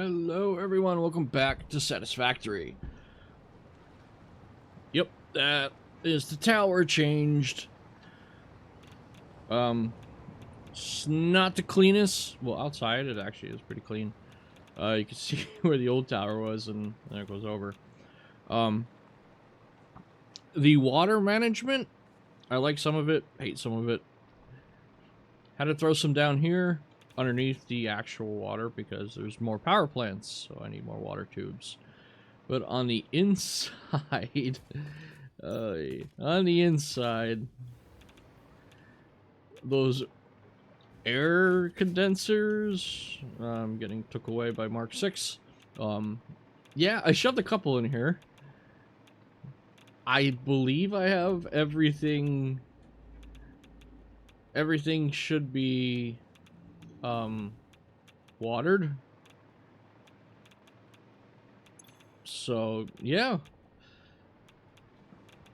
Hello everyone, welcome back to Satisfactory. Yep, that is the tower changed. It's not the cleanest. Well, outside it actually is pretty clean. You can see where the old tower was and there it goes over. The water management, I like some of it, hate some of it. Had to throw some down here underneath the actual water because there's more power plants, so I need more water tubes. But on the inside, those air condensers, getting took away by Mark 6. Yeah, I shoved a couple in here. I believe I have everything. Everything should be, watered. So, yeah.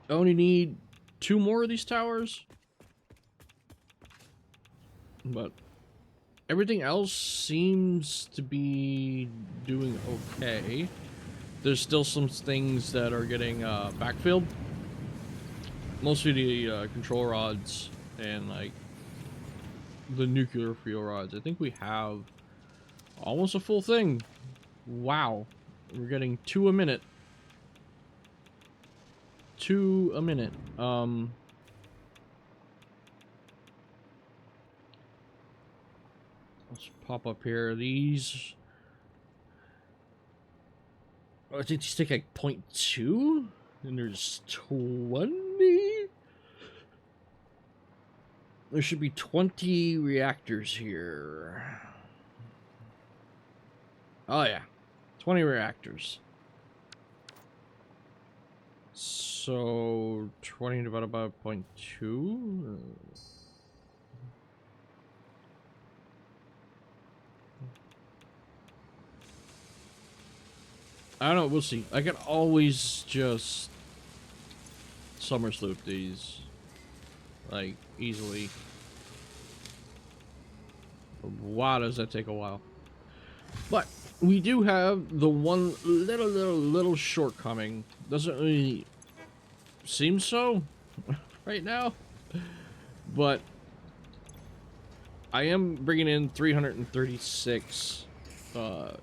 I only need 2 more of these towers. But everything else seems to be doing okay. There's still some things that are getting backfilled. Mostly the control rods and like the nuclear fuel rods. I think we have almost a full thing. Wow. We're getting 2 a minute. 2 a minute. Let's pop up here. These, I think these take like 0.2, and there's 20. There should be 20 reactors here. Oh yeah, 20 reactors. So 20 divided by 0.2. I don't know, we'll see. I can always just summer sloop these, like, easily. Wow, does that take a while. But we do have the one little shortcoming. Doesn't really seem so right now, but I am bringing in 336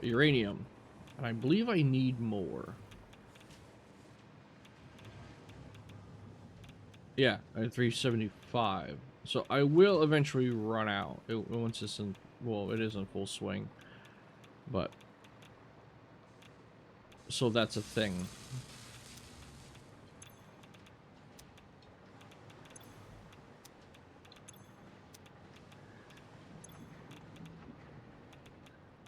uranium. And I believe I need more. Yeah, I have 375. So I will eventually run out. Once it's in, well, it is in full swing. But, so that's a thing.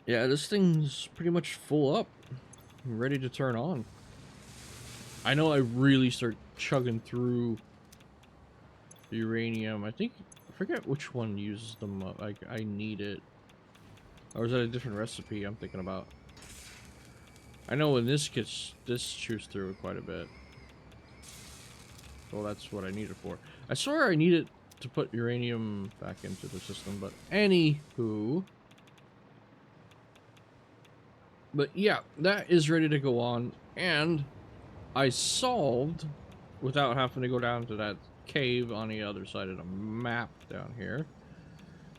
Yeah, this thing's pretty much full up. I'm ready to turn on. I know I really start chugging through the uranium. I forget which one uses them up. Like, I need it. Or is that a different recipe I'm thinking about? I know when this chews through it quite a bit. Well, that's what I need it for. I swear I need it to put uranium back into the system, but anywho. But yeah, that is ready to go on, and I solved, without having to go down to that cave on the other side of the map down here,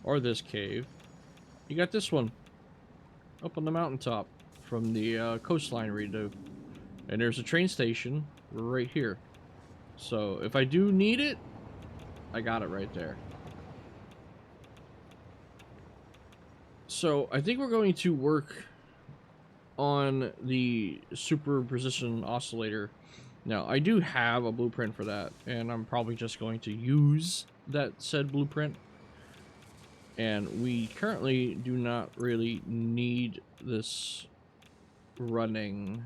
or this cave. You got this one, up on the mountaintop, from the coastline redo. And there's a train station right here. So if I do need it, I got it right there. So I think we're going to work on the superposition oscillator. Now, I do have a blueprint for that, and I'm probably just going to use that said blueprint. And we currently do not really need this running,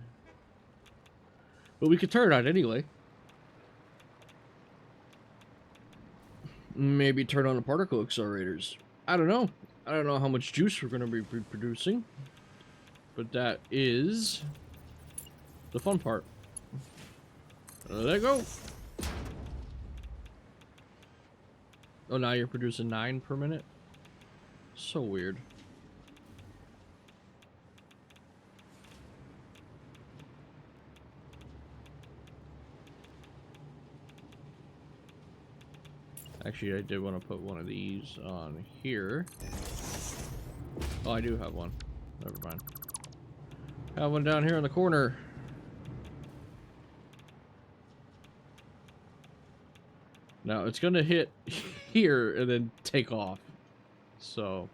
but we could turn it on anyway. Maybe turn on the particle accelerators. I don't know. I don't know how much juice we're going to be producing, but that is the fun part. Let it go. Oh, now you're producing 9 per minute? So weird. Actually, I did want to put one of these on here. Oh, I do have one. Never mind. I have one down here in the corner. Now, it's going to hit here and then take off. So...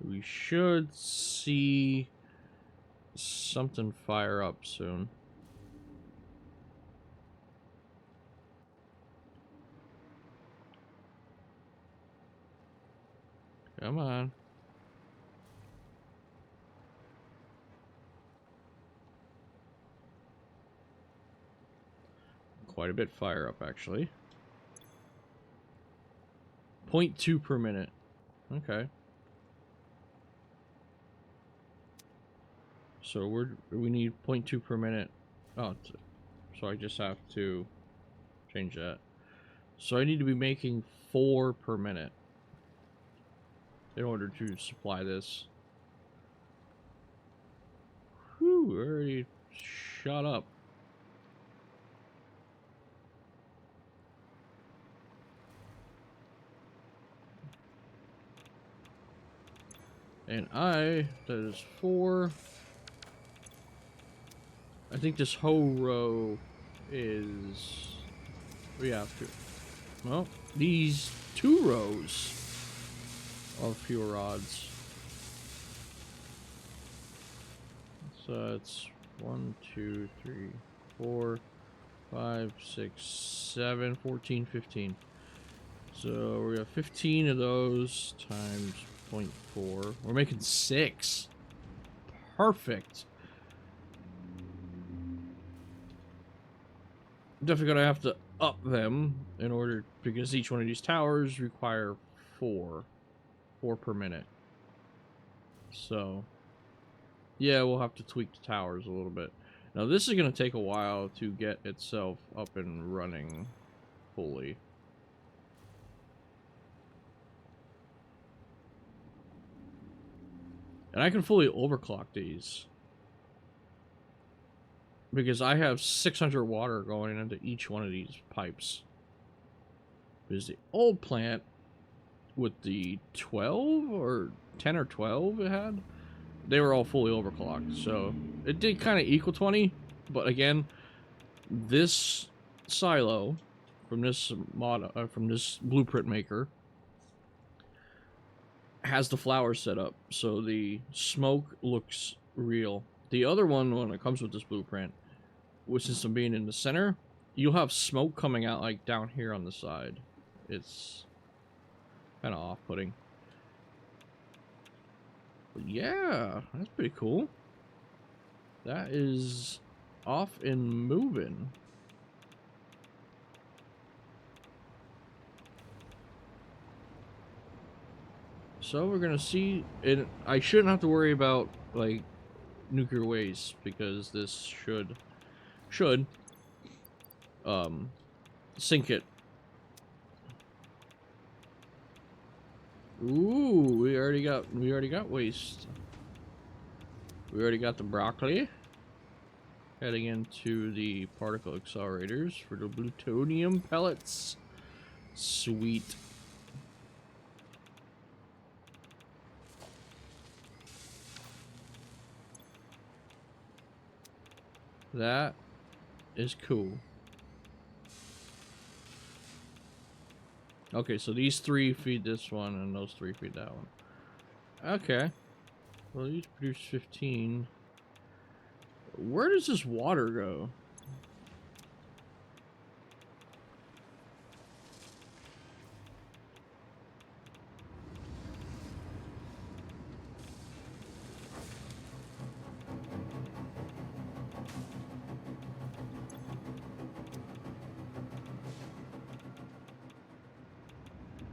we should see something fire up soon. Come on. Quite a bit fire up, actually. 0.2 per minute. Okay. So we need 0.2 per minute. Oh, so I just have to change that. So I need to be making 4 per minute in order to supply this. Whew, already shot up. And that is 4. I think this whole row is... we have to... well, these 2 rows of fuel rods. So it's 1, 2, 3, 4, 5, 6, 7, 14, 15. So we have 15 of those times 0.4. We're making 6. Perfect. Definitely gonna have to up them in order, because each one of these towers require 4 per minute. So yeah, we'll have to tweak the towers a little bit. Now this is gonna take a while to get itself up and running fully. And I can fully overclock these, because I have 600 water going into each one of these pipes. Because the old plant, with the 12 or 10 or 12 it had, they were all fully overclocked. So it did kind of equal 20. But again, this silo from this from this blueprint maker has the flowers set up, so the smoke looks real. The other one, when it comes with this blueprint, which is being in the center, you'll have smoke coming out like down here on the side. It's kind of off-putting. But yeah, that's pretty cool. That is off and moving. So we're gonna see, and I shouldn't have to worry about like nuclear waste, because this should sink it. Ooh, we already got waste. We already got the broccoli heading into the particle accelerators for the plutonium pellets. Sweet. That is cool. Okay, so these 3 feed this one, and those 3 feed that one. Okay. Well, these produce 15. Where does this water go?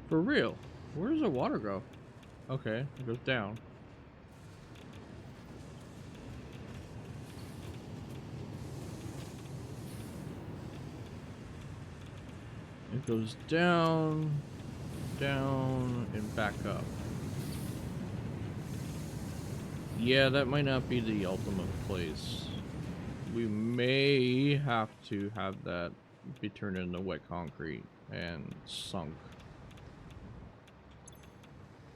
For real? Where does the water go? Okay, it goes down. It goes down, down, and back up. Yeah, that might not be the ultimate place. we may have to have that be turned into wet concrete and sunk.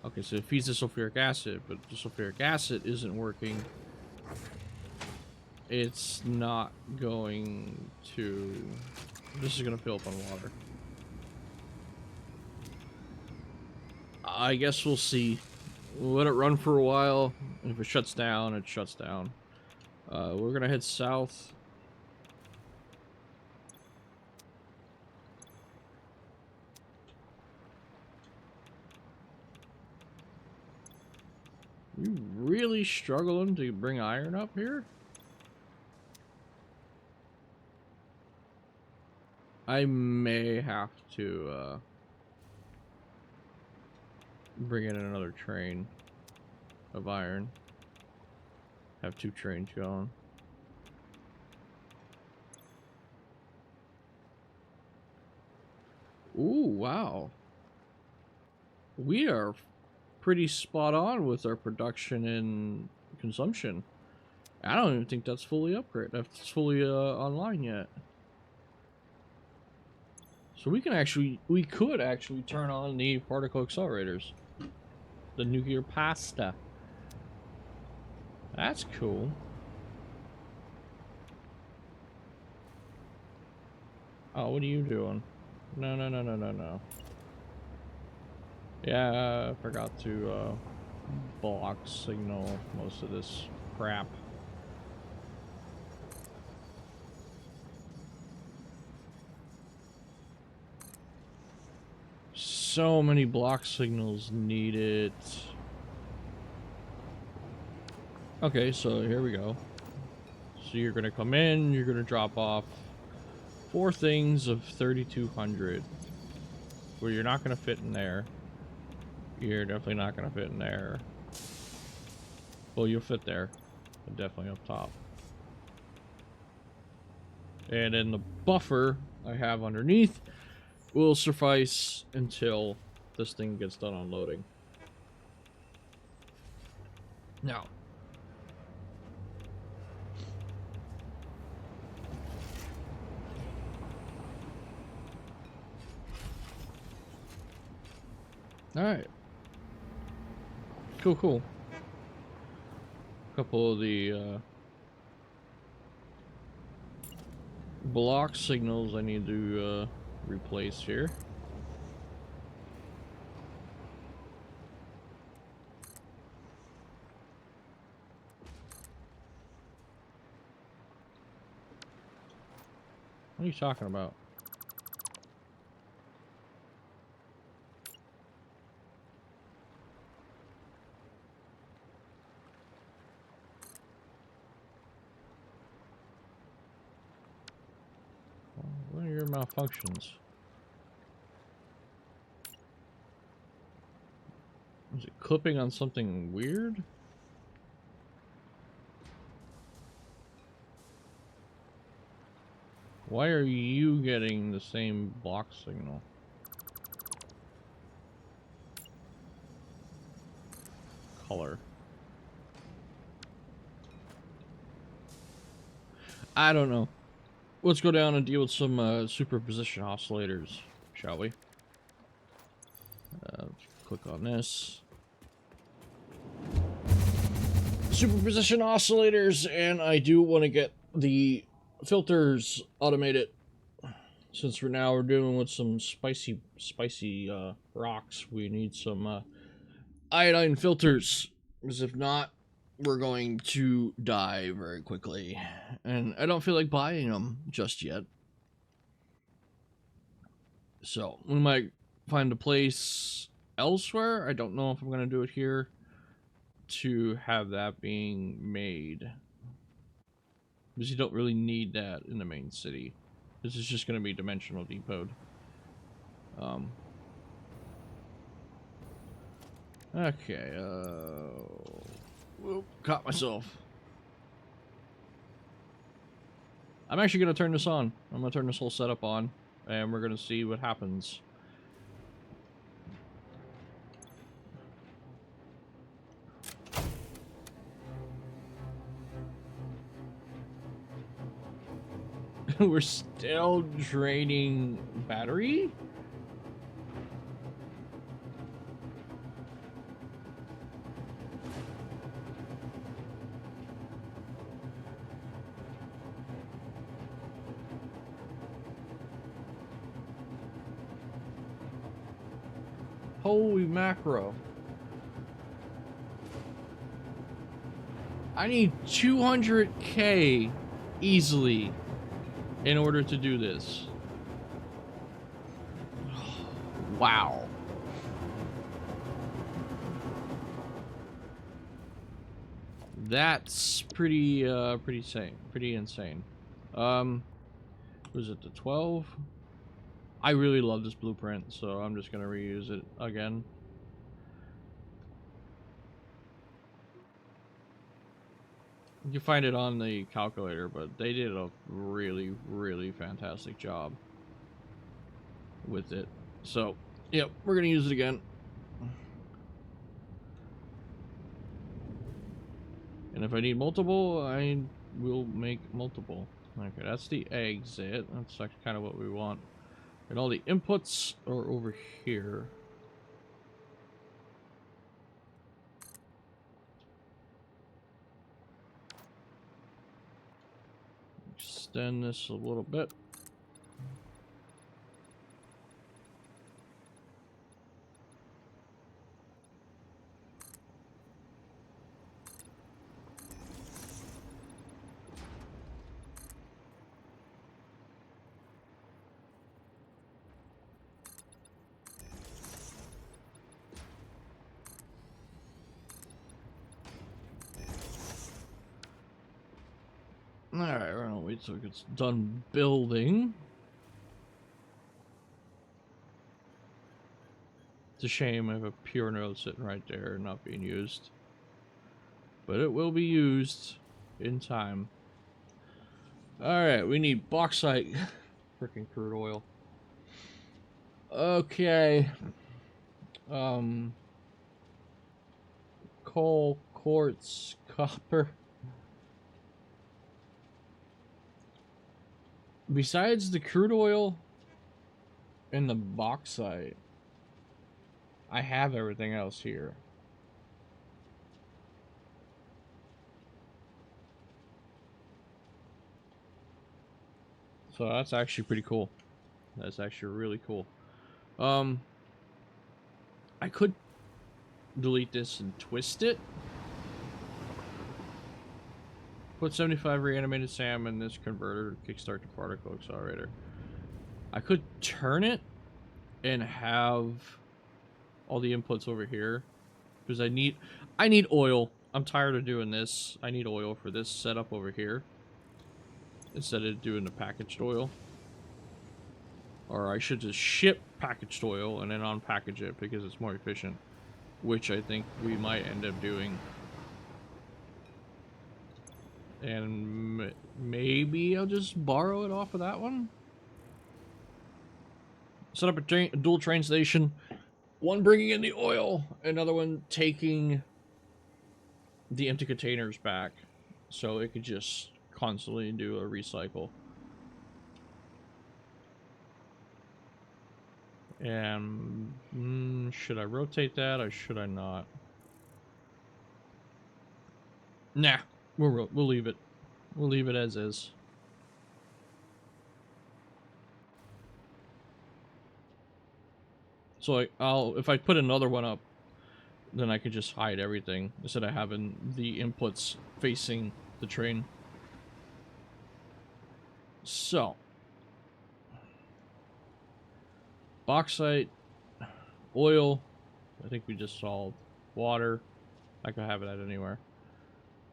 Okay, so it feeds the sulfuric acid, but the sulfuric acid isn't working. It's not going to... This is going to fill up on water. I guess we'll see. We'll let it run for a while. And if it shuts down, it shuts down. We're going to head south. You really struggling to bring iron up here? I may have to bring in another train of iron. Have 2 trains going. Ooh, wow. We are pretty spot on with our production and consumption. I don't even think that's fully upgraded. That's fully online yet. So we could actually turn on the particle accelerators. The nuclear pasta. That's cool. Oh, what are you doing? No, no, no, no, no, no. Yeah, I forgot to block signal most of this crap. So many block signals needed. Okay, so here we go. So you're gonna come in, you're gonna drop off 4 things of 3,200. Well, you're not gonna fit in there. You're definitely not gonna fit in there. Well, you'll fit there, but definitely up top. And then the buffer I have underneath will suffice until this thing gets done unloading. Now, all right, cool. A couple of the block signals I need to replace here. What are you talking about? What are your malfunctions? Is it clipping on something weird? Why are you getting the same block signal? Color. I don't know. Let's go down and deal with some superposition oscillators, shall we? Click on this. Superposition oscillators, and I do want to get the filters automated. Since we're dealing with some spicy rocks, we need some iodine filters. Because if not, we're going to die very quickly. And I don't feel like buying them just yet. So, we might find a place elsewhere. I don't know if I'm going to do it here to have that being made. Because you don't really need that in the main city. This is just going to be dimensional depot. Okay, whoop, caught myself. I'm actually going to turn this on. I'm going to turn this whole setup on, and we're going to see what happens. We're still draining battery? Holy macro. I need 200K easily in order to do this. Wow. That's pretty insane. Was it the 12? I really love this blueprint, so I'm just gonna reuse it again. You can find it on the calculator, but they did a really fantastic job with it. So, yep, we're gonna use it again. And if I need multiple, I will make multiple. Okay, that's the exit. That's like kind of what we want. And all the inputs are over here. Extend this a little bit. Alright, we're gonna wait till it gets done building. It's a shame I have a pure node sitting right there not being used. But it will be used in time. Alright, we need bauxite. Freaking crude oil. Okay. Coal, quartz, copper. Besides the crude oil and the bauxite, I have everything else here. So that's actually pretty cool. That's actually really cool. I could delete this and twist it. Put 75 reanimated SAM in this converter to kickstart the particle accelerator. I could turn it and have all the inputs over here because I need oil. I'm tired of doing this. I need oil for this setup over here instead of doing the packaged oil. Or I should just ship packaged oil and then unpackage it because it's more efficient, which I think we might end up doing. And maybe I'll just borrow it off of that one. Set up a dual train station. One bringing in the oil, another one taking the empty containers back. So it could just constantly do a recycle. And should I rotate that or should I not? Nah, we'll leave it. We'll leave it as is. So if I put another one up, then I could just hide everything instead of having the inputs facing the train. So, bauxite, oil, I think we just solved. Water, I could have it at anywhere.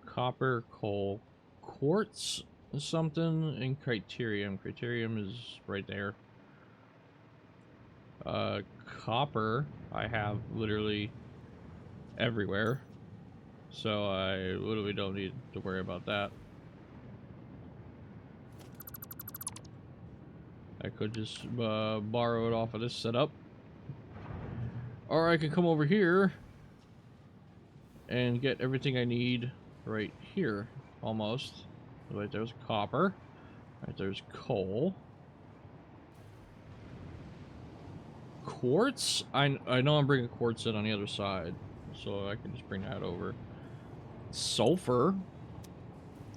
Copper, coal, quartz, something, and criterium. Criterium is right there. Copper, I have literally everywhere. So I literally don't need to worry about that. I could just borrow it off of this setup. Or I could come over here and get everything I need right here, almost. Right, there's copper. Alright, there's coal. Quartz? I know I'm bringing quartz in on the other side, so I can just bring that over. Sulfur?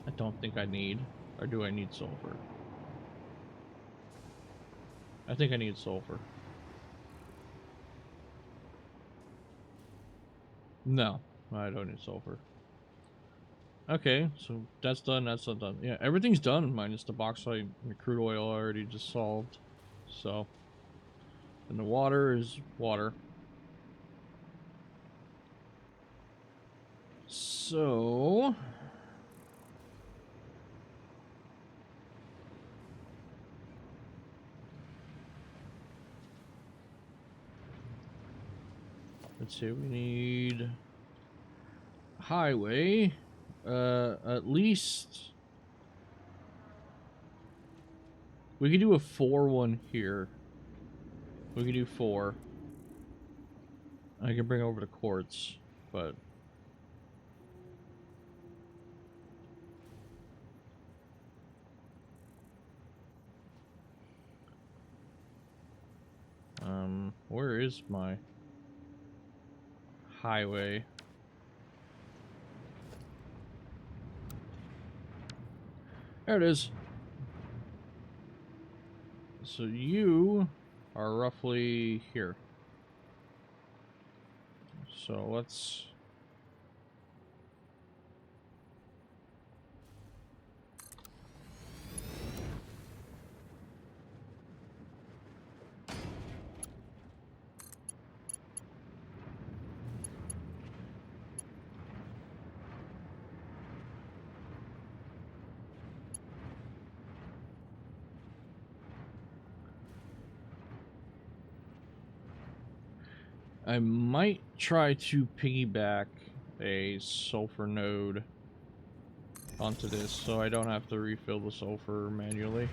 I don't think I need. Or do I need sulfur? I think I need sulfur. No, I don't need sulfur. Okay, so that's done, that's not done. Yeah, everything's done, minus the bauxite and the crude oil I already just solved. So, and the water is water. So... let's see, we need... highway. At least... we could do a 4-1 here. We could do 4. I can bring over the quartz, but... where is my highway? There it is. So you are roughly here. So let's... I might try to piggyback a sulfur node onto this so I don't have to refill the sulfur manually.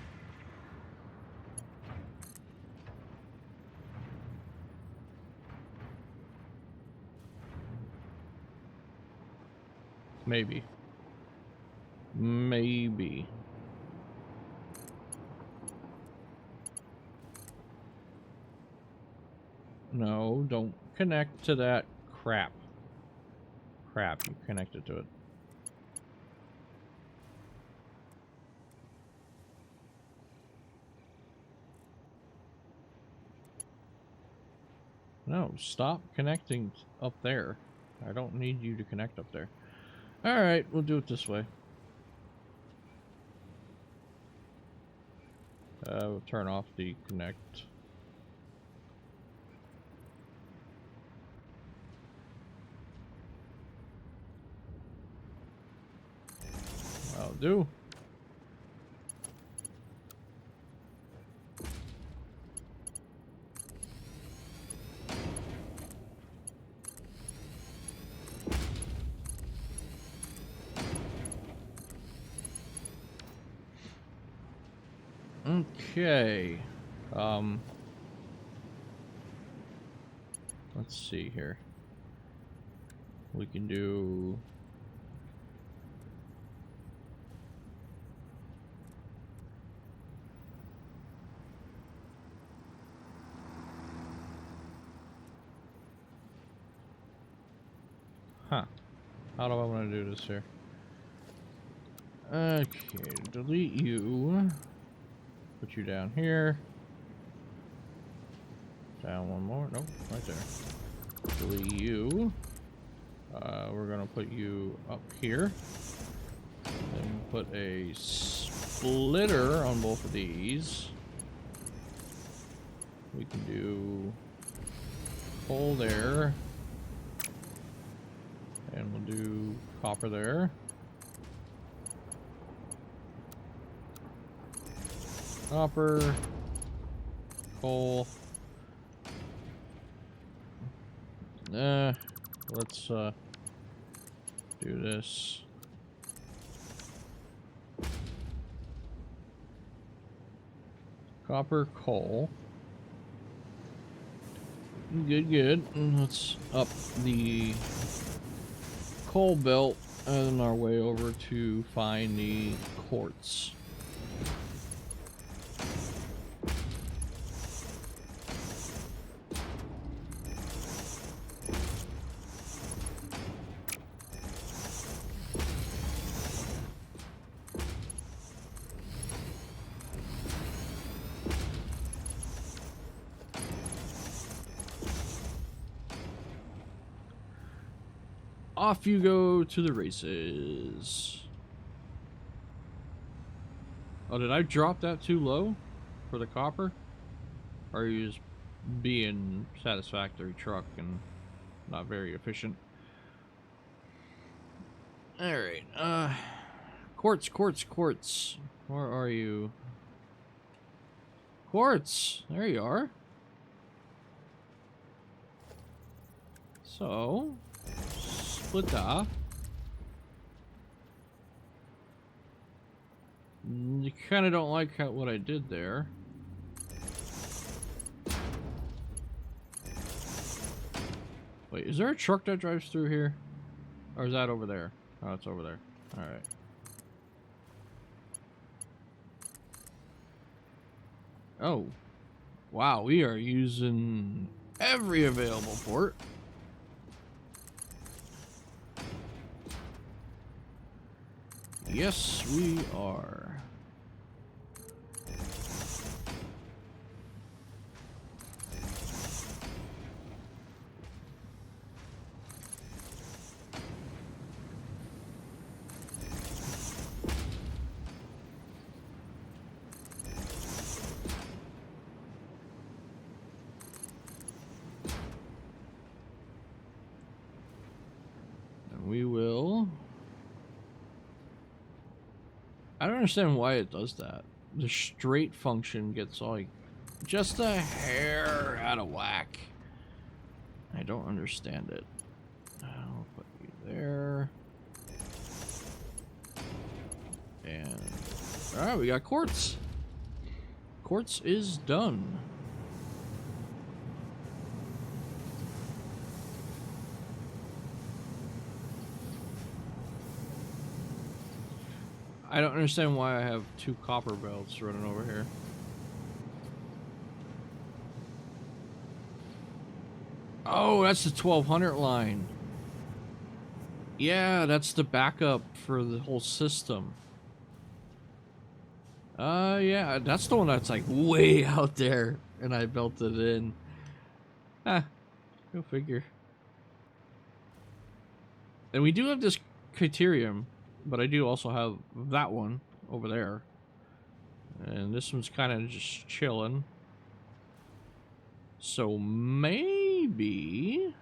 Maybe. Maybe. No, don't connect to that crap. Crap, you connected to it. No, stop connecting up there. I don't need you to connect up there. Alright, we'll do it this way. We'll turn off the connect. I'll do. Okay. Let's see here. We can do... huh. How do I want to do this here? Okay, delete you. Put you down here. Down one more. Nope, right there. Delete you. We're gonna put you up here. Then put a splitter on both of these. We can do coal there. And we'll do copper there. Copper. Coal. Let's do this. Copper, coal. Good, good. Let's up the coal belt on our way over to find the quartz. off you go to the races. Oh, did I drop that too low for the copper? Or are you just being satisfactory truck and not very efficient? Alright, quartz. Where are you? Quartz! There you are. So, split that. You kind of don't like what I did there. Wait, is there a truck that drives through here? Or is that over there? Oh, it's over there. Alright. Oh. Wow, we are using every available port. Yes, we are. And we will... I don't understand why it does that. The straight function gets like just a hair out of whack. I don't understand it. I'll put you there. And alright, we got quartz. Quartz is done. I don't understand why I have 2 copper belts running over here. Oh, that's the 1200 line. Yeah, that's the backup for the whole system. Yeah, that's the one that's like way out there, and I built it in. Ah, go figure. And we do have this criterium, but I do also have that one over there. And this one's kind of just chilling. So maybe...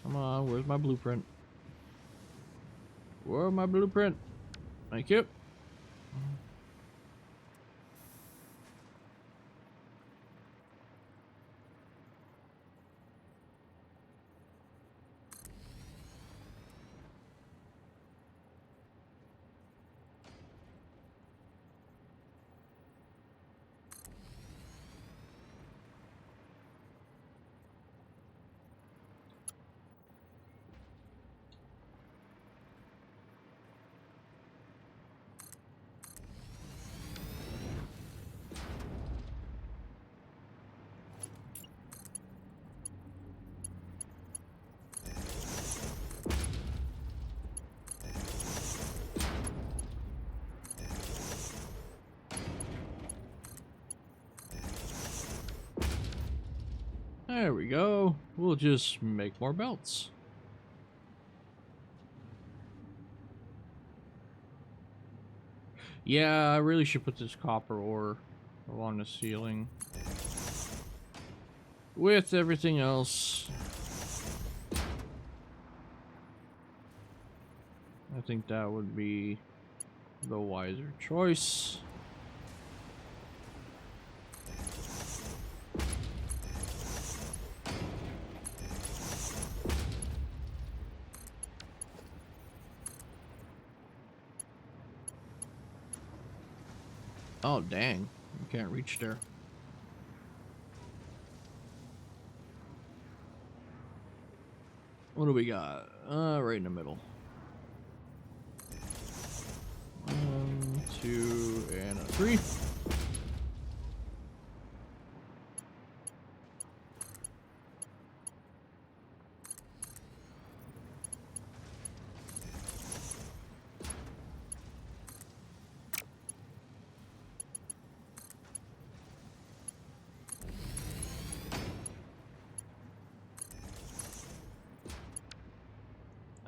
Come on, where's my blueprint? Where's my blueprint? Thank you. There we go. We'll just make more belts. Yeah, I really should put this copper ore along the ceiling. With everything else. I think that would be the wiser choice. Oh, dang. You can't reach there. What do we got? Right in the middle. 1, 2, and a 3.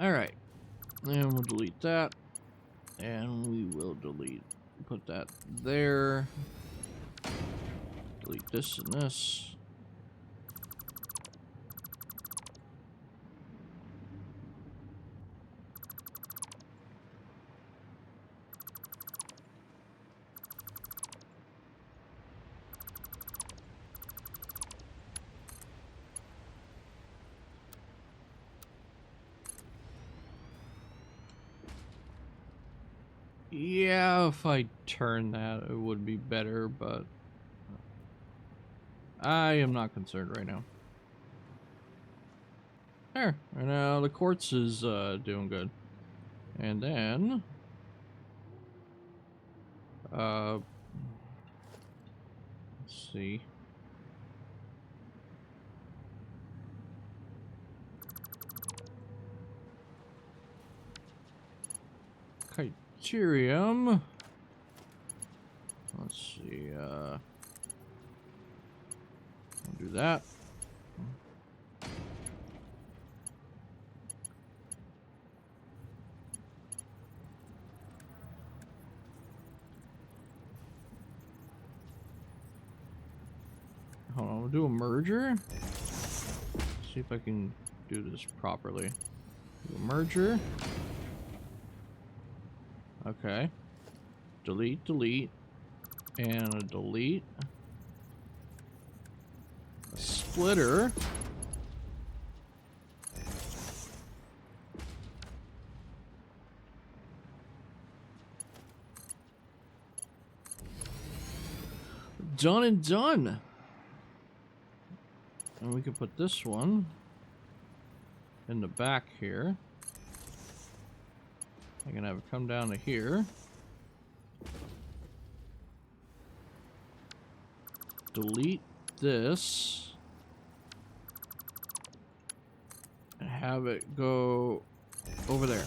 Alright. And we'll delete that. And we will put that there. Delete this and this. Yeah, if I turn that, it would be better, but I am not concerned right now. There, and now the quartz is doing good. And then, let's see. Criterium. Let's see, I'll do that. Hold on, we'll do a merger. See if I can do this properly. Do a merger. Okay. Delete, delete, and a delete. A splitter. Done and done. And we can put this one in the back here. I can have it come down to here. Delete this. And have it go over there.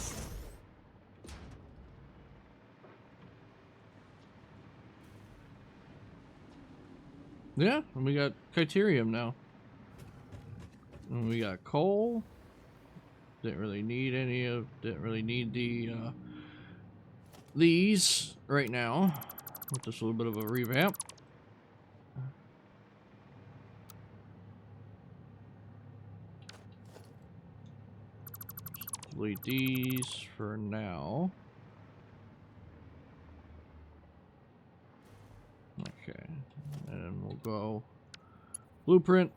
Yeah, and we got criterium now. And we got coal. Didn't really need the these right now. With just a little bit of a revamp. Delete these for now. Okay, and we'll go blueprint.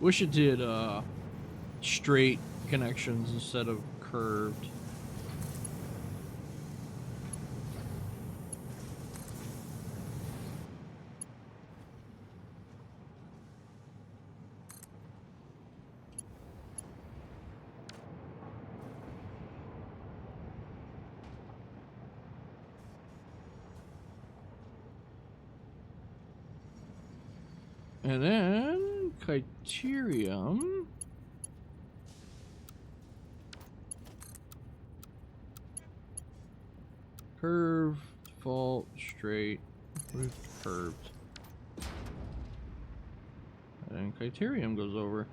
Wish it did straight connections instead of curved. And then criterium. Curve, default, straight, curved. And criterium goes over.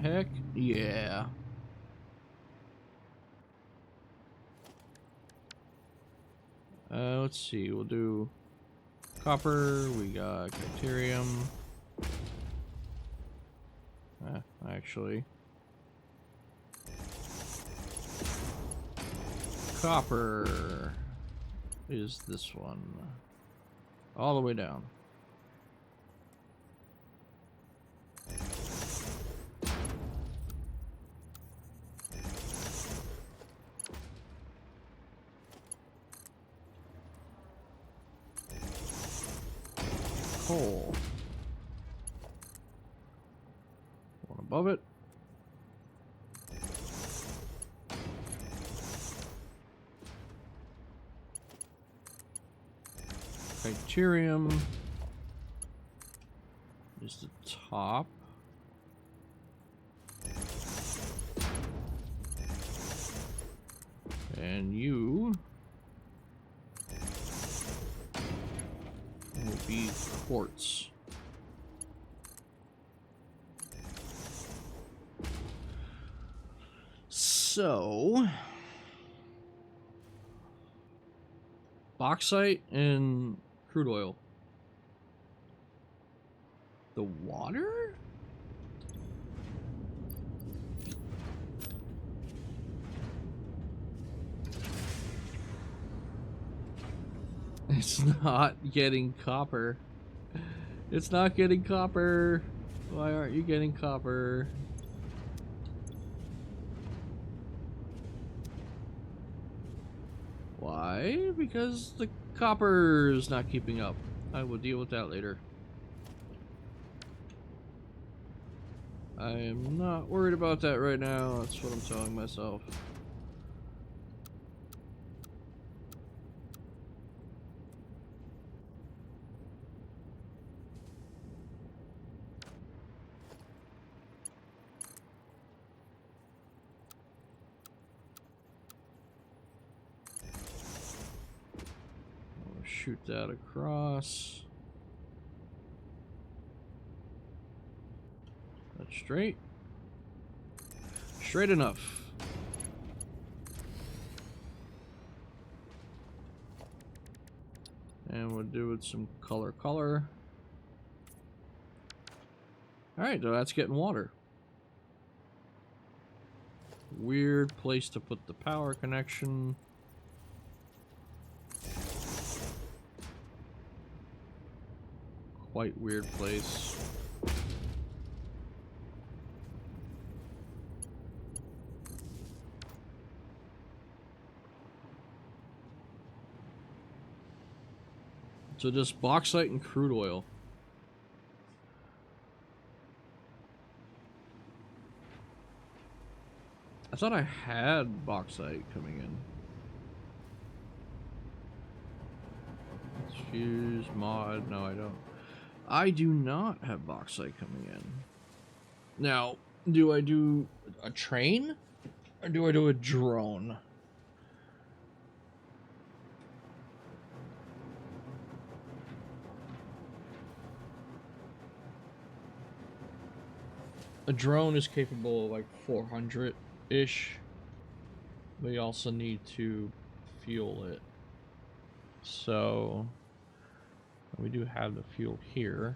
Heck yeah. Let's see, we'll do copper, we got criterium. Actually. Copper is this one. All the way down. coal. One above it. Criterium is the top. And you will be quartz. So, bauxite and crude oil. The water? It's not getting copper. It's not getting copper. Why aren't you getting copper? Why? Because the copper is not keeping up. I will deal with that later. I am not worried about that right now. That's what I'm telling myself. Shoot that across. That's straight. Straight enough. And we'll do it some color. Alright, so that's getting water. Weird place to put the power connection. Quite weird place. So just bauxite and crude oil. I thought I had bauxite coming in. Fuse mod. No, I don't. I do not have bauxite coming in. Now, do I do a train? Or do I do a drone? A drone is capable of like 400-ish. But you also need to fuel it. So we do have the fuel here.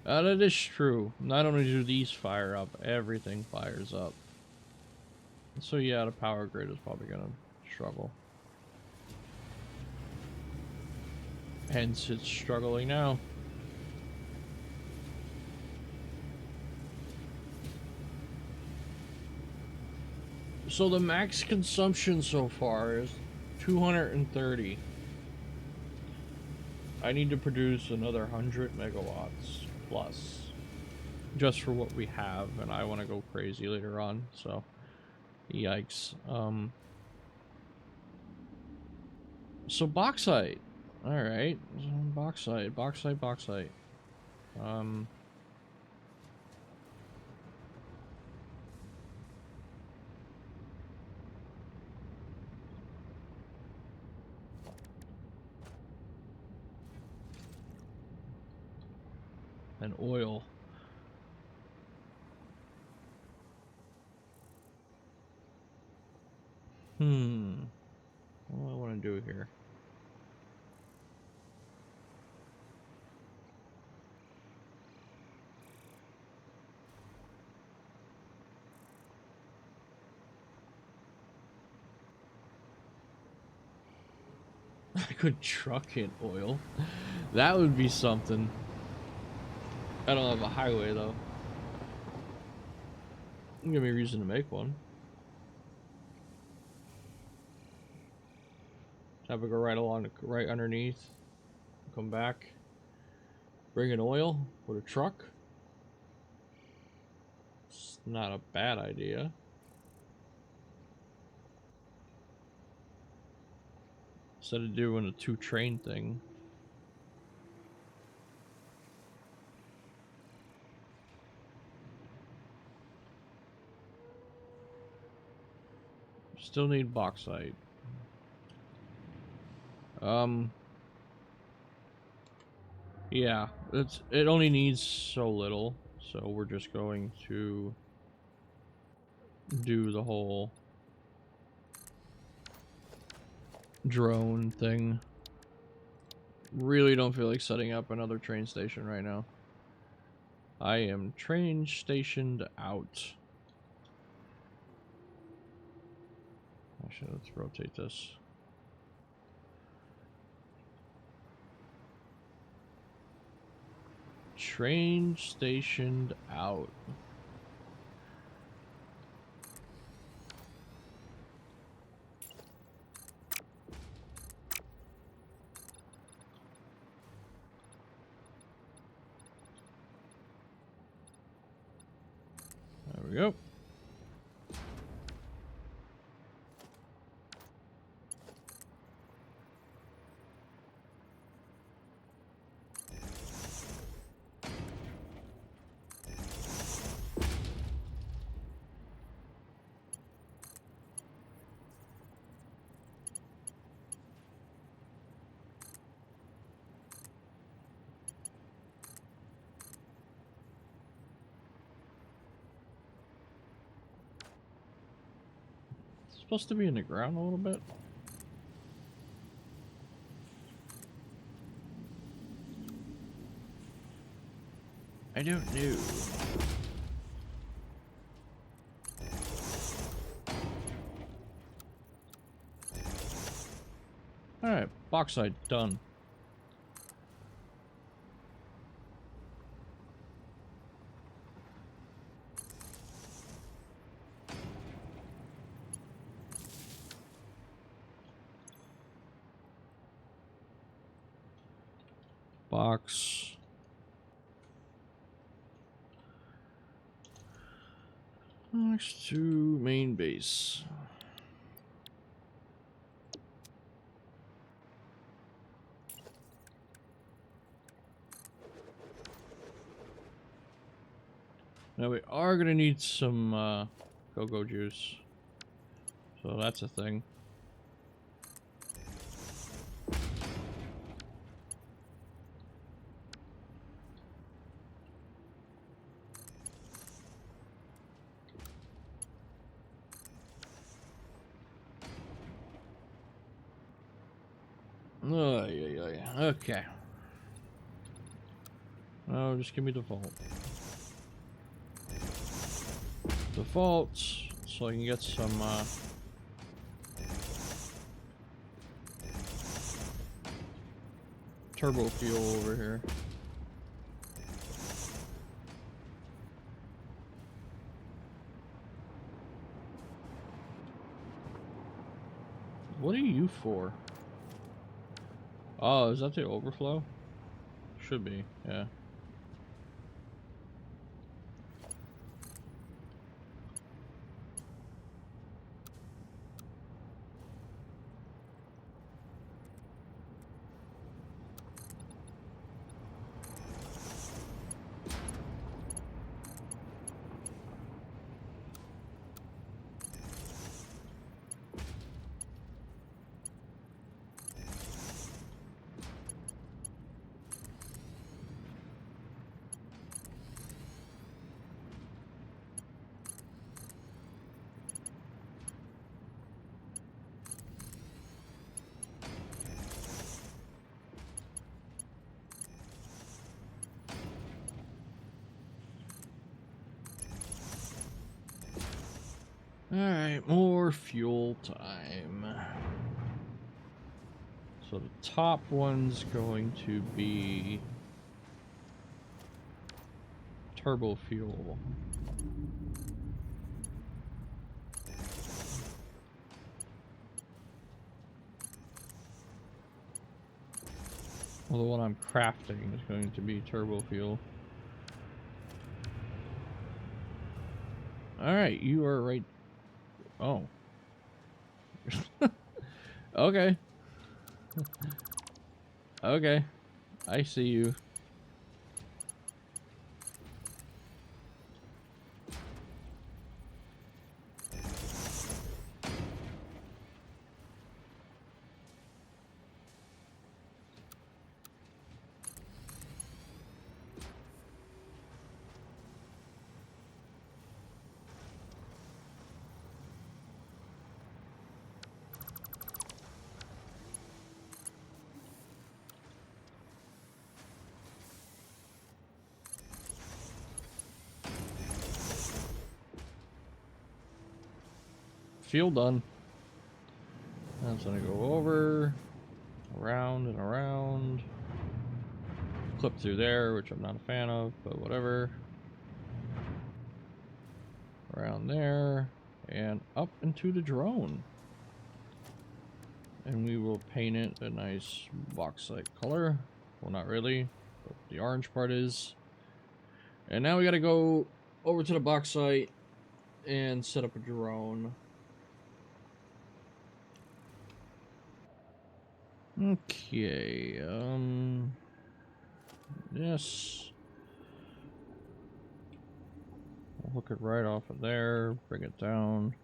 That is true. Not only do these fire up, everything fires up. So yeah, the power grid is probably gonna struggle. Hence, it's struggling now. So the max consumption so far is 230. I need to produce another 100 megawatts plus just for what we have, and I want to go crazy later on, so yikes. So bauxite. Alright. Bauxite. And oil. What do I want to do here? I could truck in oil. That would be something. I don't have a highway though. Give me a reason to make one. Have it go right along, right underneath. Come back. Bring in oil with a truck. It's not a bad idea. Instead of doing a 2-train thing. Still need bauxite. Yeah, it only needs so little, so we're just going to do the whole drone thing. Really don't feel like setting up another train station right now. I am train stationed out. Actually, let's rotate this. Train stationed out. There we go. It's supposed to be in the ground a little bit. I don't know. Alright, bauxite done. Box. Next to main base. Now we are gonna need some go-go juice. So that's a thing. Oh, yeah. Okay. Oh, just give me default. Defaults, so I can get some turbo fuel over here. What are you for? Oh, is that the overflow? Should be, yeah. Alright, more fuel time. So the top one's going to be turbo fuel. Well, the one I'm crafting is going to be turbo fuel. Alright, you are right. Oh. Okay. Okay. I see you. Fuel done. That's gonna go over, around and around. Clip through there, which I'm not a fan of, but whatever. Around there, and up into the drone. And we will paint it a nice bauxite color. Well, not really, but the orange part is. And now we gotta go over to the bauxite and set up a drone. Okay, yes. I'll hook it right off of there, bring it down.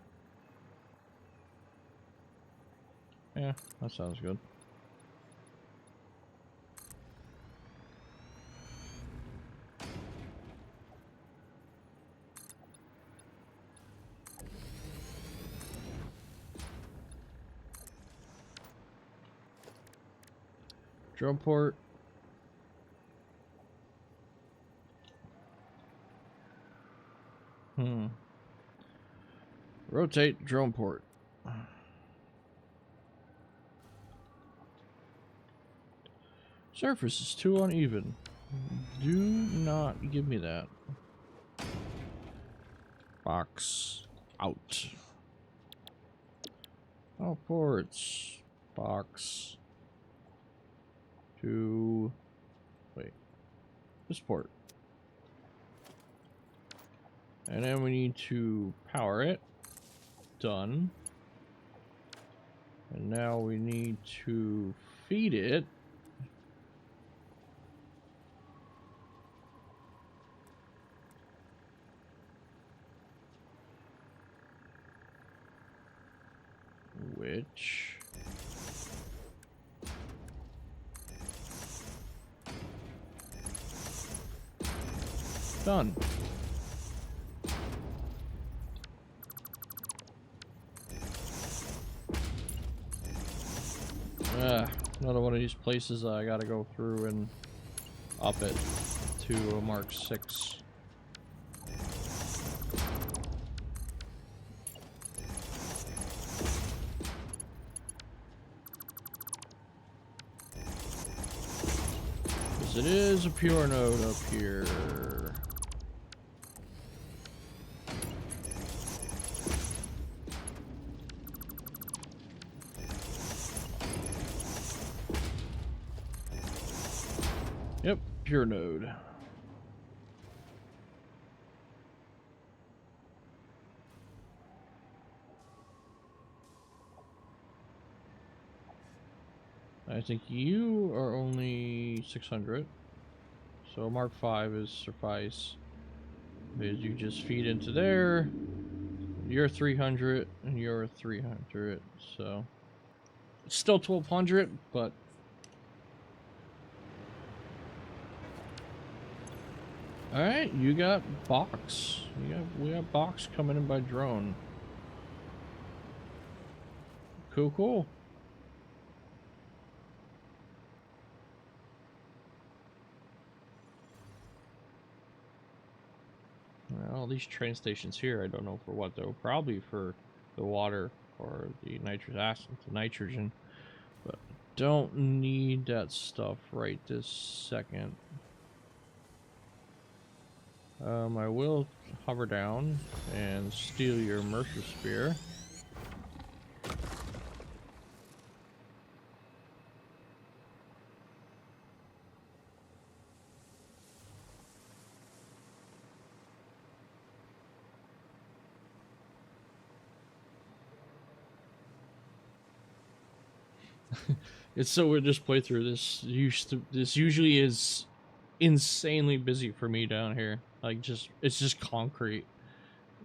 Yeah, that sounds good. Drone port. Rotate drone port. Surface is too uneven. Do not give me that. Box out. Oh, ports. Box. To... Wait. This port. And then we need to power it. Done. And now we need to feed it. Which... Done. Another one of these places I gotta go through and up it to a Mark 6. Because it is a pure node up here. Yep, pure node. I think you are only 600, so Mark 5 is suffice. Because you just feed into there, you're 300, and you're 300, so... It's still 1200, but... Alright, you got box. We got box coming in by drone. Cool, cool. Well, these train stations here, I don't know for what though. Probably for the water or the nitrous acid, the nitrogen. But don't need that stuff right this second. I will hover down and steal your Mercer Spear. It's so weird this playthrough. This usually is insanely busy for me down here. Like it's just concrete.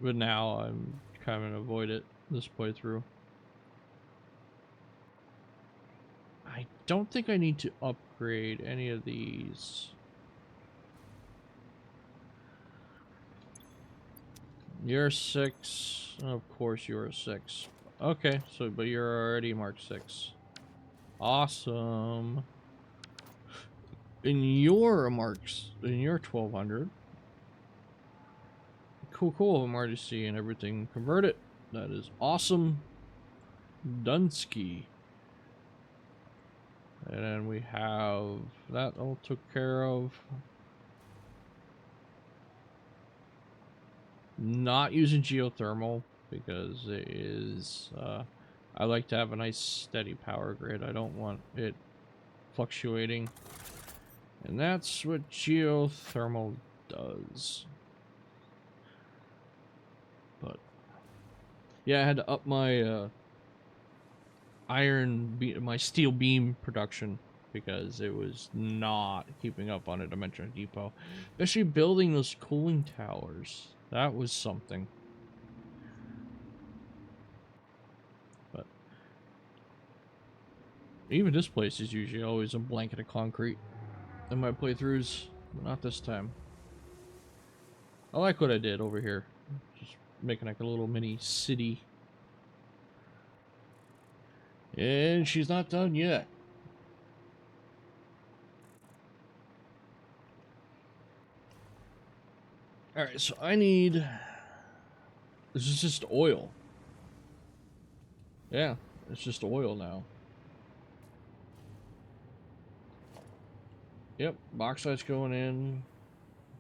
But now I'm trying to avoid it this playthrough. I don't think I need to upgrade any of these. You're 6. Of course you're a 6. Okay, so but you're already marked 6. Awesome. And your marks in your 1200. Cool. I'm already seeing everything converted. That is awesome. Dunsky. And then we have that all took care of. Not using geothermal because it is I like to have a nice steady power grid. I don't want it fluctuating. And that's what geothermal does. But yeah, I had to up my my steel beam production because it was not keeping up on a dimensional depot. Especially building those cooling towers. That was something. But even this place is usually always a blanket of concrete in my playthroughs, but not this time. I like what I did over here. Just making like a little mini city. And she's not done yet. Alright, so I need... This is just oil. Yeah, it's just oil now. Yep, bauxite's going in.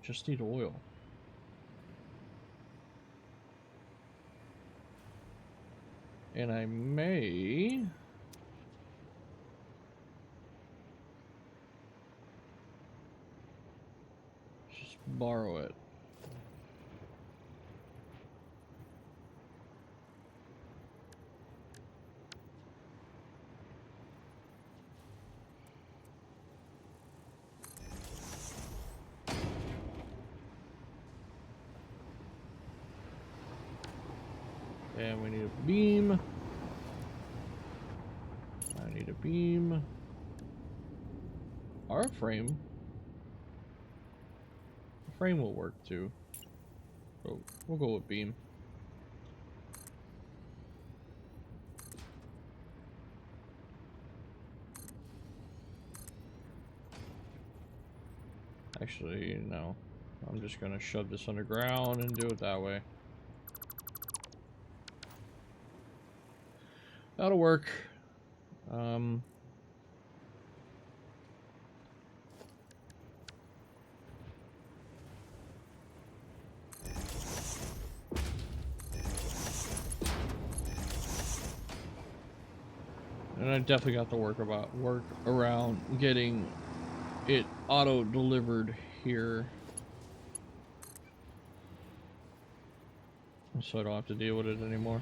Just need oil. And I may... just borrow it. And we need a beam. I need a beam. Our frame. The frame will work too. So we'll go with beam. Actually, no. I'm just gonna shove this underground and do it that way. That'll work. And I definitely got to work around getting it auto delivered here, so I don't have to deal with it anymore.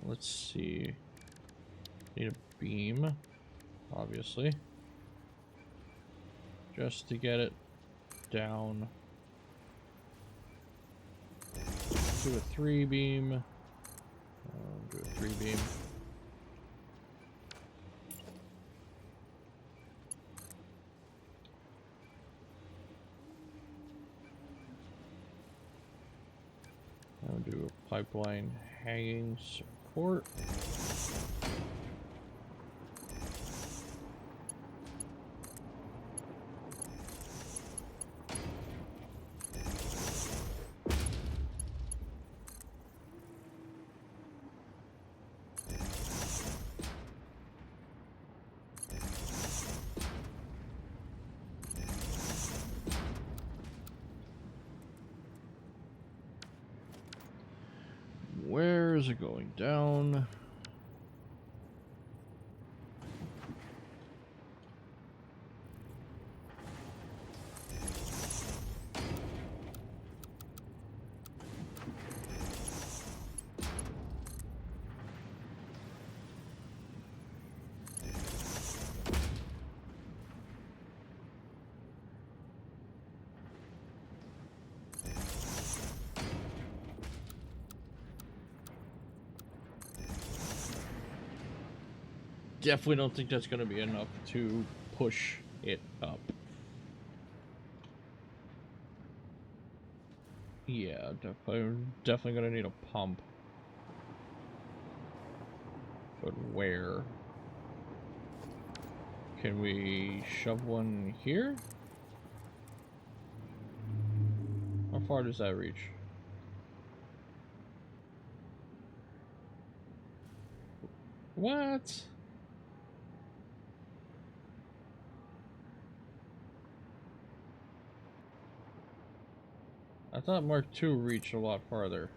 Let's see. Need a beam, obviously, just to get it down to a 3 beam. Do a 3 beam. I'll do a pipeline hanging support. Where is it going? Down. definitely don't think that's going to be enough to push it up. Yeah, definitely going to need a pump. But where? Can we shove one here? How far does that reach? What? I thought Mark II reached a lot farther.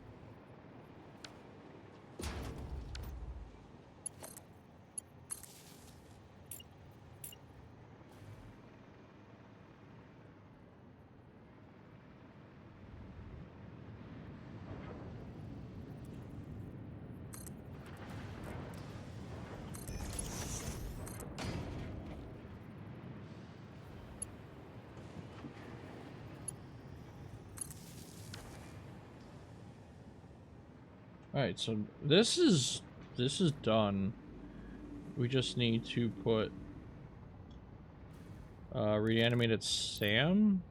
Alright, so this is done. We just need to put reanimated Sam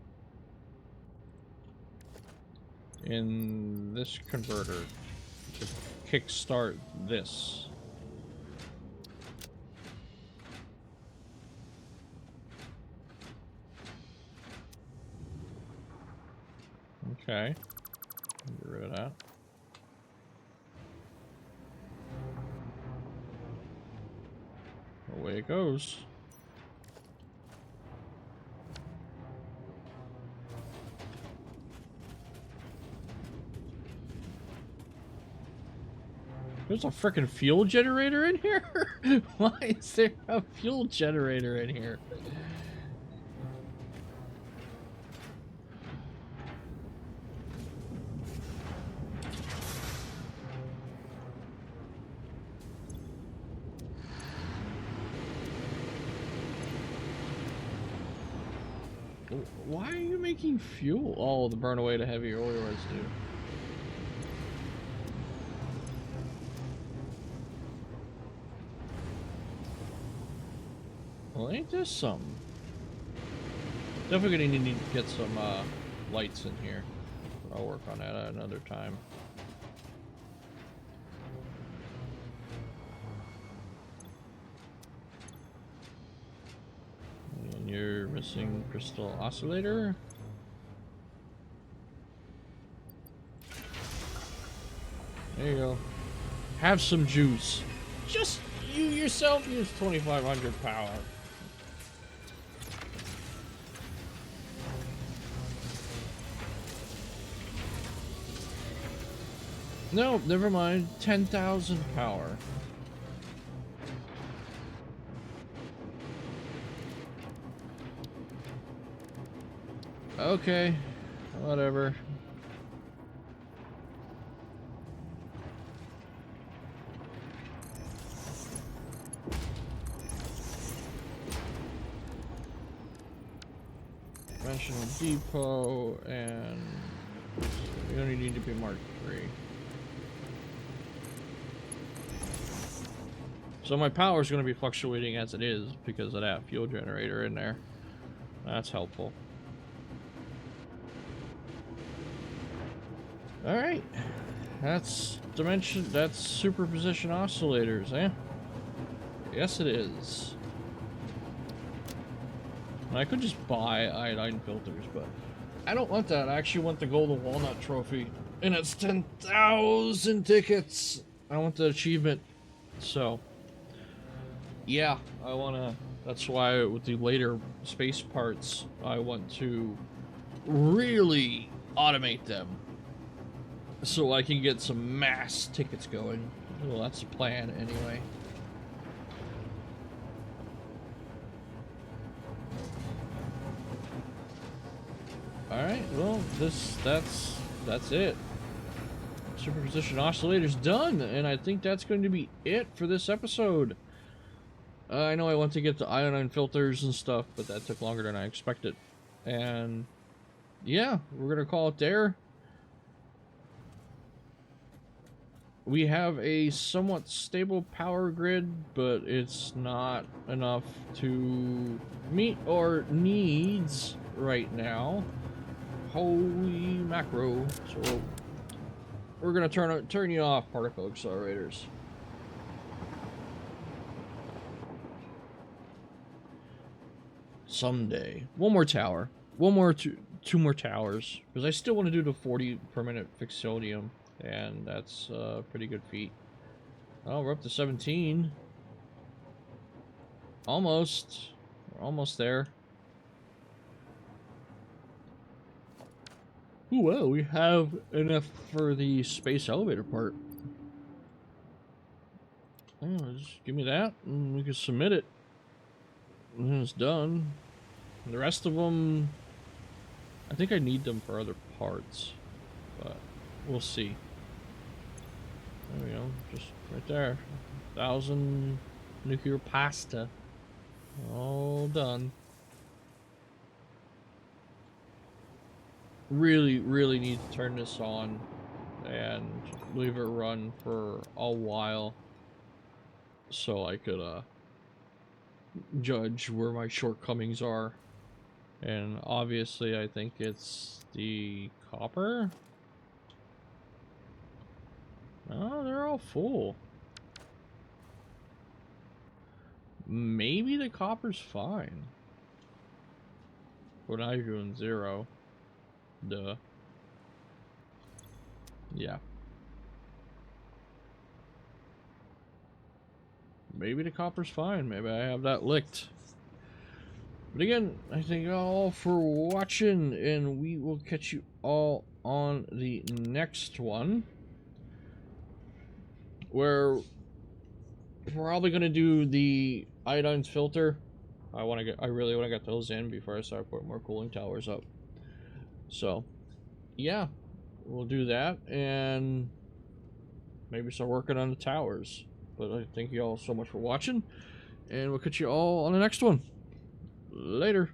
in this converter to kickstart this. Okay. Get rid of that. Away it goes. There's a freaking fuel generator in here? Why is there a fuel generator in here? Why are you making fuel? Oh, the burn away to heavy oil residue. Well, ain't this something? Definitely gonna need to get some lights in here. I'll work on that at another time. And you're missing crystal oscillator. There you go. Have some juice. Just you yourself use 2500 power. No, never mind. 10,000 power. Okay, whatever. Dimensional depot, and we only need to be Mark III. So my power is going to be fluctuating as it is because of that fuel generator in there. That's helpful. All right, that's superposition oscillators, eh? Yes, it is. I could just buy iodine filters, but I don't want that. I actually want the golden walnut trophy, and it's 10,000 tickets. I want the achievement, so yeah, I wanna. That's why with the later space parts, I want to really automate them, so I can get some mass tickets going. Well, that's the plan anyway. Alright, well, that's it. Superposition oscillator's done, and I think that's going to be it for this episode. I know I want to get the iodine filters and stuff, but that took longer than I expected. And yeah, we're gonna call it there. We have a somewhat stable power grid, but it's not enough to meet our needs right now. Holy macro. So we're gonna turn you off, particle accelerators. Someday. One more tower. Two more towers. Because I still want to do the 40 permanent fixodium. And that's a pretty good feat. Oh, we're up to 17. Almost. We're almost there. Ooh, well, we have enough for the space elevator part. Oh, just give me that, and we can submit it. And it's done. And the rest of them, I think I need them for other parts, but we'll see. There we go, just right there. 1,000 nuclear pasta. All done. Really, really need to turn this on and leave it run for a while so I could judge where my shortcomings are. And obviously I think it's the copper. Oh, they're all full. Maybe the copper's fine. But now you're doing 0. Duh. Yeah. Maybe the copper's fine. Maybe I have that licked. But again, I thank you all for watching, and we will catch you all on the next one, where we're probably gonna do the iodine filter. I really want to get those in before I start putting more cooling towers up. So, yeah, we'll do that, and maybe start working on the towers. But I thank you all so much for watching, and we'll catch you all on the next one. Later.